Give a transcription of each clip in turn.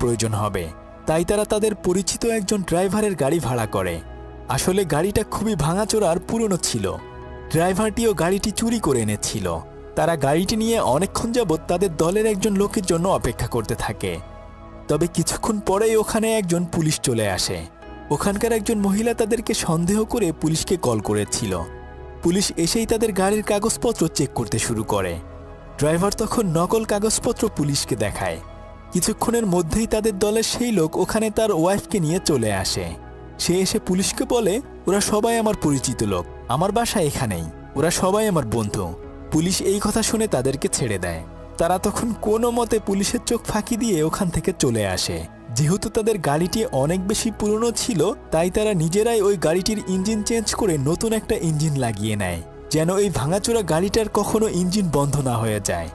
প্রয়োজন হবে, তাই তারা তাদের পরিচিত একজন ড্রাইভারের গাড়ি ভাড়া করে। আসলে গাড়িটা খুবই ভাঙাচোরা আর পুরনো ছিল। ড্রাইভারটিও গাড়িটি চুরি করে এনেছিল। তারা গাড়িটি নিয়ে অনেকক্ষণ যাবৎ তাদের দলের একজন লোকের জন্য অপেক্ষা করতে থাকে। তবে কিছুক্ষণ পরেই ওখানে একজন পুলিশ চলে আসে। ওখানকার একজন মহিলা তাদেরকে সন্দেহ করে পুলিশকে কল করেছিল। পুলিশ এসেই তাদের গাড়ির কাগজপত্র চেক করতে শুরু করে। ড্রাইভার তখন নকল কাগজপত্র পুলিশকে দেখায়। কিছুক্ষণের মধ্যেই তাদের দলের সেই লোক ওখানে তার ওয়াইফকে নিয়ে চলে আসে। সে এসে পুলিশকে বলে, ওরা সবাই আমার পরিচিত লোক, আমার বাসা এখানেই, ওরা সবাই আমার বন্ধু। পুলিশ এই কথা শুনে তাদেরকে ছেড়ে দেয়। তারা তখন কোনো মতে পুলিশের চোখ ফাঁকি দিয়ে ওখান থেকে চলে আসে। যেহেতু তাদের গাড়িটি অনেক বেশি পুরনো ছিল, তাই তারা নিজেরাই ওই গাড়িটির ইঞ্জিন চেঞ্জ করে নতুন একটা ইঞ্জিন লাগিয়ে নেয়, যেন এই ভাঙাচোরা গাড়িটার কখনো ইঞ্জিন বন্ধ না হয়ে যায়।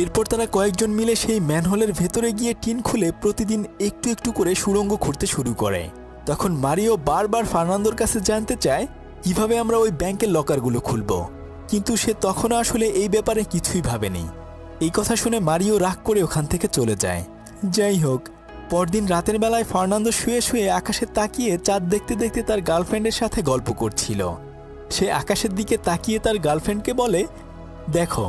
এরপর তারা কয়েকজন মিলে সেই ম্যানহোলের ভেতরে গিয়ে টিন খুলে প্রতিদিন একটু একটু করে সুড়ঙ্গ খুঁড়তে শুরু করে। তখন মারিও বারবার ফার্নান্দোর কাছে জানতে চায় কিভাবে আমরা ওই ব্যাংকের লকারগুলো খুলব, কিন্তু সে তখন আসলে এই ব্যাপারে কিছুই ভাবেনি। এই কথা শুনে মারিও রাগ করে ওখান থেকে চলে যায়। যাই হোক, পরদিন রাতের বেলায় ফার্নান্দো শুয়ে শুয়ে আকাশে তাকিয়ে চাঁদ দেখতে দেখতে তার গার্লফ্রেন্ডের সাথে গল্প করছিল। সে আকাশের দিকে তাকিয়ে তার গার্লফ্রেন্ডকে বলে, দেখো,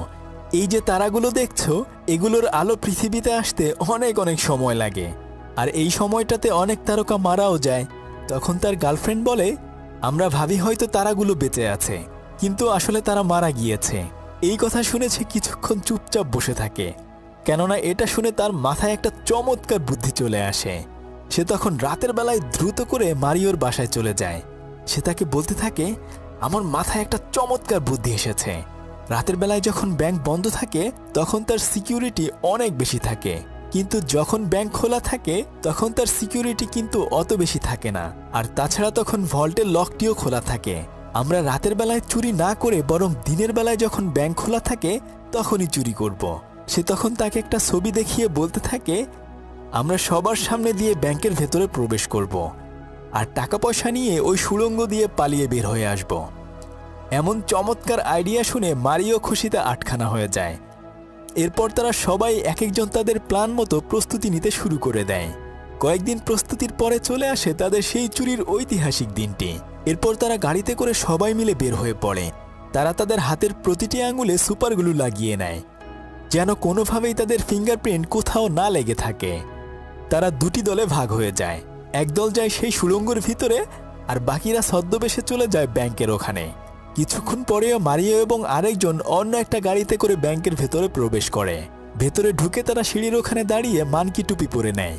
এই যে তারাগুলো দেখছো, এগুলোর আলো পৃথিবীতে আসতে অনেক অনেক সময় লাগে, আর এই সময়টাতে অনেক তারকা মারাও যায়। তখন তার গার্লফ্রেন্ড বলে, আমরা ভাবি হয়তো তারাগুলো বেঁচে আছে, কিন্তু আসলে তারা মারা গিয়েছে। এই কথা শুনেছে কিছুক্ষণ চুপচাপ বসে থাকে, কেননা এটা শুনে তার মাথায় একটা চমৎকার বুদ্ধি চলে আসে। সে তখন রাতের বেলায় দ্রুত করে মারিওর বাসায় চলে যায়। সে তাকে বলতে থাকে, আমার মাথায় একটা চমৎকার বুদ্ধি এসেছে। রাতের বেলায় যখন ব্যাংক বন্ধ থাকে তখন তার সিকিউরিটি অনেক বেশি থাকে, কিন্তু যখন ব্যাংক খোলা থাকে তখন তার সিকিউরিটি কিন্তু অত বেশি থাকে না। আর তাছাড়া তখন ভল্টের লকটিও খোলা থাকে। আমরা রাতের বেলায় চুরি না করে বরং দিনের বেলায় যখন ব্যাংক খোলা থাকে তখনই চুরি করব। সে তখন তাকে একটা ছবি দেখিয়ে বলতে থাকে, আমরা সবার সামনে দিয়ে ব্যাংকের ভেতরে প্রবেশ করব আর টাকা পয়সা নিয়ে ওই সুড়ঙ্গ দিয়ে পালিয়ে বের হয়ে আসব। এমন চমৎকার আইডিয়া শুনে মারিও খুশিতে আটখানা হয়ে যায়। এরপর তারা সবাই এক একজন তাদের প্ল্যান মতো প্রস্তুতি নিতে শুরু করে দেয়। কয়েকদিন প্রস্তুতির পরে চলে আসে তাদের সেই চুরির ঐতিহাসিক দিনটি। এরপর তারা গাড়িতে করে সবাই মিলে বের হয়ে পড়ে। তারা তাদের হাতের প্রতিটি আঙুলে সুপারগ্লু লাগিয়ে নেয়, যেন কোনোভাবেই তাদের ফিঙ্গারপ্রিন্ট কোথাও না লেগে থাকে। তারা দুটি দলে ভাগ হয়ে যায়। একদল যায় সেই সুড়ঙ্গের ভিতরে, আর বাকিরা ছদ্মবেশে চলে যায় ব্যাংকের ওখানে। কিছুক্ষণ পরেও মারিও এবং আরেকজন অন্য একটা গাড়িতে করে ব্যাংকের ভেতরে প্রবেশ করে। ভেতরে ঢুকে তারা সিঁড়ির ওখানে দাঁড়িয়ে মানকি টুপি পরে নেয়।